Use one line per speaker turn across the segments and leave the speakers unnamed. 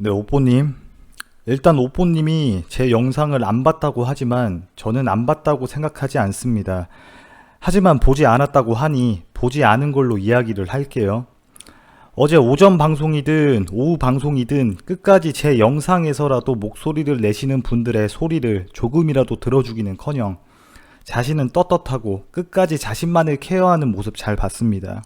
네, 오뽀님. 일단 오뽀님이 제 영상을 안 봤다고 하지만 저는 안 봤다고 생각하지 않습니다. 하지만 보지 않았다고 하니 보지 않은 걸로 이야기를 할게요. 어제 오전 방송이든 오후 방송이든 끝까지 제 영상에서라도 목소리를 내시는 분들의 소리를 조금이라도 들어주기는커녕 자신은 떳떳하고 끝까지 자신만을 케어하는 모습 잘 봤습니다.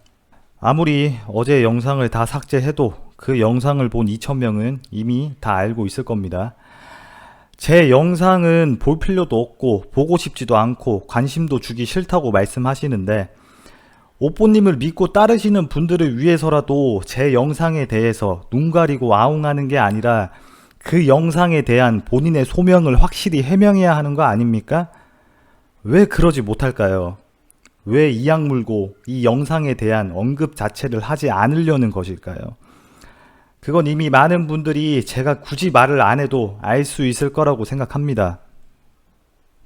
아무리 어제 영상을 다 삭제해도 그 영상을 본 2,000명은 이미 다 알고 있을 겁니다. 제 영상은 볼 필요도 없고 보고 싶지도 않고 관심도 주기 싫다고 말씀하시는데, 오뽀님을 믿고 따르시는 분들을 위해서라도 제 영상에 대해서 눈 가리고 아웅하는 게 아니라 그 영상에 대한 본인의 소명을 확실히 해명해야 하는 거 아닙니까? 왜 그러지 못할까요? 왜 이악 물고 이 영상에 대한 언급 자체를 하지 않으려는 것일까요? 그건 이미 많은 분들이 제가 굳이 말을 안 해도 알 수 있을 거라고 생각합니다.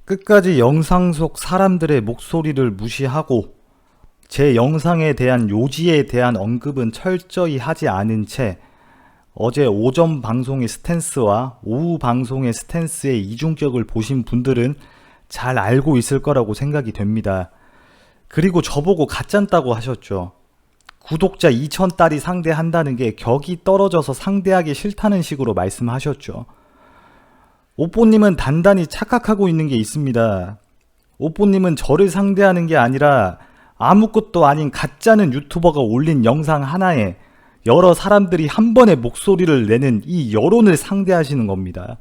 끝까지 영상 속 사람들의 목소리를 무시하고 제 영상에 대한 요지에 대한 언급은 철저히 하지 않은 채 어제 오전 방송의 스탠스와 오후 방송의 스탠스의 이중격을 보신 분들은 잘 알고 있을 거라고 생각이 됩니다. 그리고 저보고 가짠다고 하셨죠. 구독자 2,000달이 상대한다는 게 격이 떨어져서 상대하기 싫다는 식으로 말씀하셨죠. 오뽀님은 단단히 착각하고 있는 게 있습니다. 오뽀님은 저를 상대하는 게 아니라 아무것도 아닌 가짜는 유튜버가 올린 영상 하나에 여러 사람들이 한 번에 목소리를 내는 이 여론을 상대하시는 겁니다.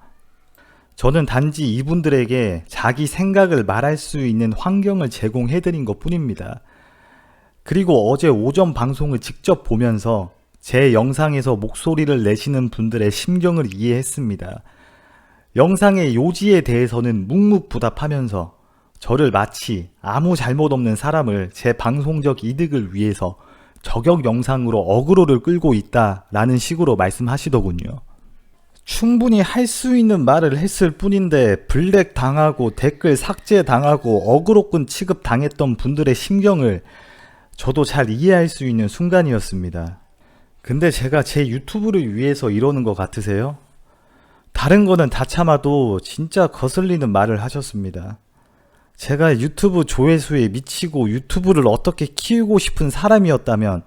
저는 단지 이분들에게 자기 생각을 말할 수 있는 환경을 제공해드린 것 뿐입니다. 그리고 어제 오전 방송을 직접 보면서 제 영상에서 목소리를 내시는 분들의 심경을 이해했습니다. 영상의 요지에 대해서는 묵묵부답하면서 저를 마치 아무 잘못 없는 사람을 제 방송적 이득을 위해서 저격 영상으로 어그로를 끌고 있다라는 식으로 말씀하시더군요. 충분히 할 수 있는 말을 했을 뿐인데 블랙 당하고 댓글 삭제 당하고 어그로꾼 취급 당했던 분들의 심경을 저도 잘 이해할 수 있는 순간이었습니다. 근데 제가 제 유튜브를 위해서 이러는 것 같으세요? 다른 거는 다 참아도 진짜 거슬리는 말을 하셨습니다. 제가 유튜브 조회수에 미치고 유튜브를 어떻게 키우고 싶은 사람이었다면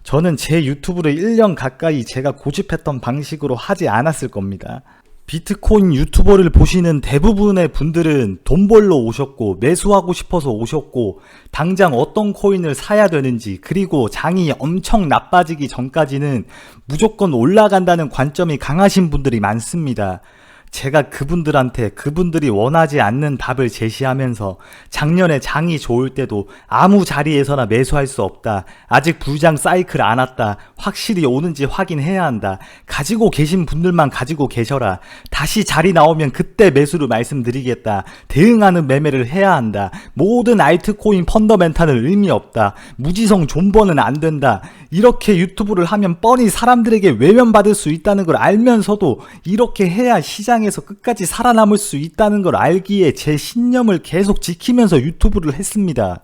저는 제 유튜브를 1년 가까이 제가 고집했던 방식으로 하지 않았을 겁니다. 비트코인 유튜버를 보시는 대부분의 분들은 돈 벌러 오셨고 매수하고 싶어서 오셨고 당장 어떤 코인을 사야 되는지, 그리고 장이 엄청 나빠지기 전까지는 무조건 올라간다는 관점이 강하신 분들이 많습니다. 제가 그분들한테 그분들이 원하지 않는 답을 제시하면서 작년에 장이 좋을 때도 아무 자리에서나 매수할 수 없다, 아직 불장 사이클 안 왔다, 확실히 오는지 확인해야 한다, 가지고 계신 분들만 가지고 계셔라, 다시 자리 나오면 그때 매수를 말씀드리겠다, 대응하는 매매를 해야 한다, 모든 알트코인 펀더멘탈은 의미 없다, 무지성 존버는 안 된다, 이렇게 유튜브를 하면 뻔히 사람들에게 외면받을 수 있다는 걸 알면서도 이렇게 해야 시장에서 끝까지 살아남을 수 있다는 걸 알기에 제 신념을 계속 지키면서 유튜브를 했습니다.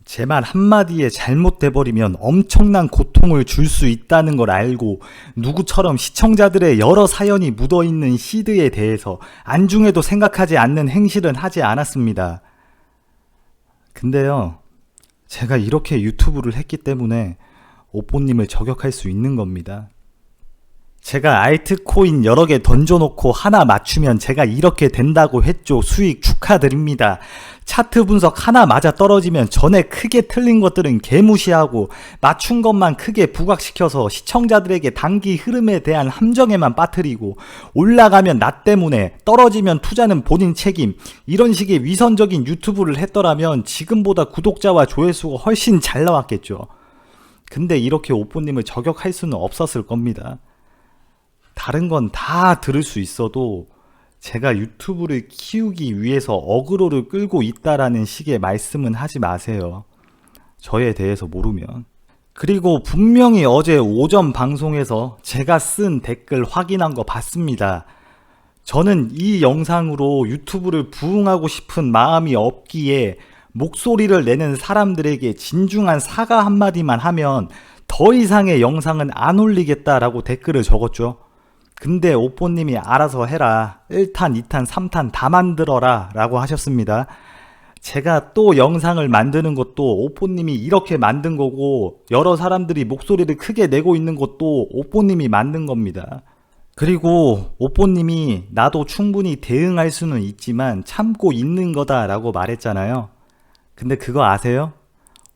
제 말 한마디에 잘못돼버리면 엄청난 고통을 줄 수 있다는 걸 알고 누구처럼 시청자들의 여러 사연이 묻어있는 시드에 대해서 안중에도 생각하지 않는 행실은 하지 않았습니다. 근데요, 제가 이렇게 유튜브를 했기 때문에 오뽀님을 저격할 수 있는 겁니다. 제가 알트코인 여러 개 던져놓고 하나 맞추면 제가 이렇게 된다고 했죠. 수익 축하드립니다. 차트 분석 하나 맞아 떨어지면 전에 크게 틀린 것들은 개무시하고 맞춘 것만 크게 부각시켜서 시청자들에게 단기 흐름에 대한 함정에만 빠뜨리고, 올라가면 나 때문에, 떨어지면 투자는 본인 책임, 이런 식의 위선적인 유튜브를 했더라면 지금보다 구독자와 조회수가 훨씬 잘 나왔겠죠. 근데 이렇게 오뽀님을 저격할 수는 없었을 겁니다. 다른 건 다 들을 수 있어도 제가 유튜브를 키우기 위해서 어그로를 끌고 있다라는 식의 말씀은 하지 마세요. 저에 대해서 모르면. 그리고 분명히 어제 오전 방송에서 제가 쓴 댓글 확인한 거 봤습니다. 저는 이 영상으로 유튜브를 부흥하고 싶은 마음이 없기에 목소리를 내는 사람들에게 진중한 사과 한마디만 하면 더 이상의 영상은 안 올리겠다라고 댓글을 적었죠. 근데 오뽀님이 알아서 해라. 1탄, 2탄, 3탄 다 만들어라 라고 하셨습니다. 제가 또 영상을 만드는 것도 오뽀님이 이렇게 만든 거고 여러 사람들이 목소리를 크게 내고 있는 것도 오뽀님이 만든 겁니다. 그리고 오뽀님이 나도 충분히 대응할 수는 있지만 참고 있는 거다 라고 말했잖아요. 근데 그거 아세요?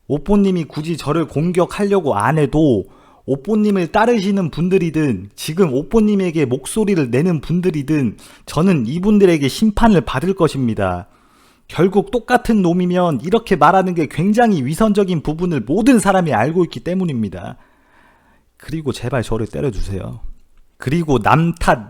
오뽀님이 굳이 저를 공격하려고 안 해도 오뽀님을 따르시는 분들이든 지금 오뽀님에게 목소리를 내는 분들이든 저는 이분들에게 심판을 받을 것입니다. 결국 똑같은 놈이면 이렇게 말하는 게 굉장히 위선적인 부분을 모든 사람이 알고 있기 때문입니다. 그리고 제발 저를 때려주세요. 그리고 남 탓을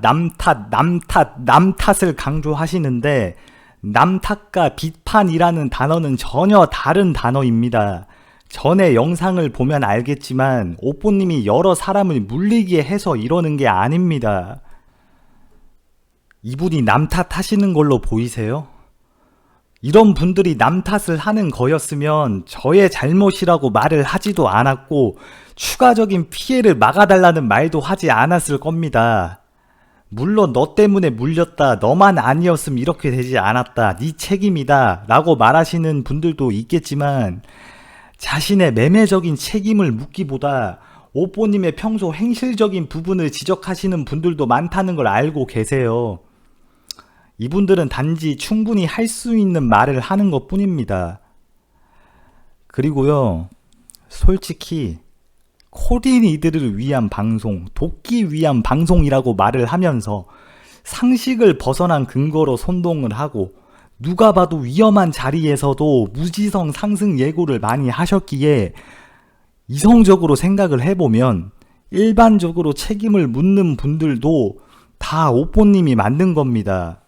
강조하시는데 남 탓과 비판이라는 단어는 전혀 다른 단어입니다. 전에 영상을 보면 알겠지만 오뽀님이 여러 사람을 물리게 해서 이러는 게 아닙니다. 이분이 남 탓하시는 걸로 보이세요? 이런 분들이 남 탓을 하는 거였으면 저의 잘못이라고 말을 하지도 않았고 추가적인 피해를 막아달라는 말도 하지 않았을 겁니다. 물론 너 때문에 물렸다, 너만 아니었으면 이렇게 되지 않았다, 네 책임이다 라고 말하시는 분들도 있겠지만 자신의 매매적인 책임을 묻기보다 오뽀님의 평소 행실적인 부분을 지적하시는 분들도 많다는 걸 알고 계세요. 이분들은 단지 충분히 할 수 있는 말을 하는 것 뿐입니다. 그리고요, 솔직히 코린이들을 위한 방송, 돕기 위한 방송이라고 말을 하면서 상식을 벗어난 근거로 선동을 하고 누가 봐도 위험한 자리에서도 무지성 상승 예고를 많이 하셨기에 이성적으로 생각을 해보면 일반적으로 책임을 묻는 분들도 다 오뽀님이 만든 겁니다.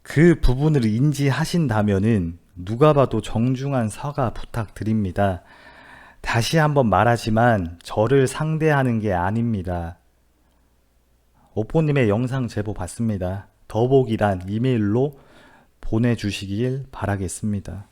그 부분을 인지하신다면은 누가 봐도 정중한 사과 부탁드립니다. 다시 한번 말하지만 저를 상대하는 게 아닙니다. 오뽀님의 영상 제보 받습니다. 더보기란 이메일로 보내주시길 바라겠습니다.